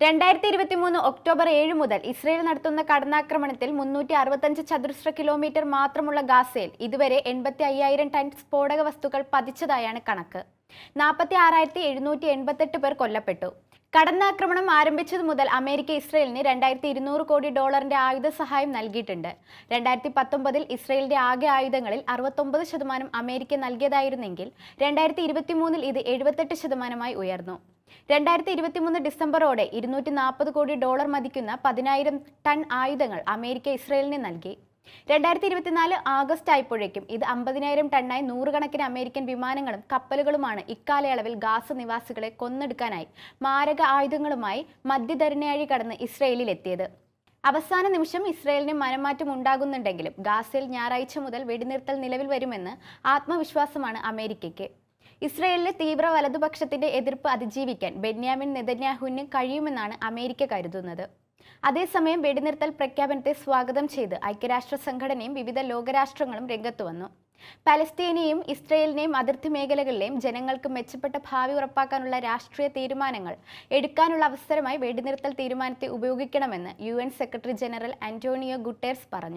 2023 October 7 മുതൽ Israel നടത്തുന്ന കടന്നാക്രമണത്തിൽ 365 ചതുരശ്ര കിലോമീറ്റർ മാത്രമുള്ള ഗാസയിൽ ഇതുവരെ 85,000 ടൺ സ്ഫോടക വസ്തുക്കൾ പതിച്ചതായാണ് കണക്ക്. 46,788 പേർ കൊല്ലപ്പെട്ടു. കടന്നാക്രമണം ആരംഭിച്ചതു മുതൽ അമേരിക്ക ഇസ്രയേലിന് $2,200 കോടി ആയുധ സഹായം നൽകിയിട്ടുണ്ട്. 2019 ഇസ്രയേലിന്റെ ആകെ ആയുധങ്ങളിൽ 69% അമേരിക്ക നൽകിയതായിരുന്നെങ്കിൽ 2023 ഇത് 78%-ആയി ഉയർന്നു. 2023 ഡിസംബറോടെ $240 കോടി മതിക്കുന്ന 10,000 ടൺ ആയുധങ്ങൾ അമേരിക്ക ഇസ്രയേലിന് നൽകി. 2024 ആഗസ്റ്റ് ആയപ്പോഴേക്കും ഇത് 50,000 ടണ്ണായി നൂറുകണക്കിന് അമേരിക്കൻ വിമാനങ്ങളും കപ്പലുകളുമാണ് ഇക്കാലയളവിൽ ഗാസ നിവാസികളെ കൊന്നൊടുക്കാനായി മാരക ആയുധങ്ങളുമായി മധ്യധരണിയാഴി കടന്ന് ഇസ്രയേലിൽ എത്തിയത്. അവസാന നിമിഷം ഇസ്രയേലിന് മനംമാറ്റം ഉണ്ടാകുന്നുണ്ടെങ്കിലും ഗാസയിൽ ഞായറാഴ്ച മുതൽ വെടിനിർത്തൽ നിലവിൽ വരുമെന്ന് ആത്മവിശ്വാസമാണ് അമേരിക്കയ്ക്ക്. ഇസ്രയേലിലെ തീവ്ര വലതുപക്ഷത്തിന്റെ എതിർപ്പ് അതിജീവിക്കാൻ ബെന്യാമിൻ നെതന്യാഹുവിന് കഴിയുമെന്നാണ് അമേരിക്ക കരുതുന്നത്. അതേസമയം വെടിനിർത്തൽ പ്രഖ്യാപനത്തെ സ്വാഗതം ചെയ്ത് ഐക്യരാഷ്ട്ര സംഘടനയും വിവിധ ലോകരാഷ്ട്രങ്ങളും രംഗത്തു വന്നു. പലസ്തീനെയും ഇസ്രയേലിനെയും അതിർത്തി മേഖലകളിലെയും ജനങ്ങൾക്ക് മെച്ചപ്പെട്ട ഭാവി ഉറപ്പാക്കാനുള്ള രാഷ്ട്രീയ തീരുമാനങ്ങൾ എടുക്കാനുള്ള അവസരമായി വെടിനിർത്തൽ തീരുമാനത്തെ ഉപയോഗിക്കണമെന്ന് UN secretary general Antonio Guterres പറഞ്ഞു.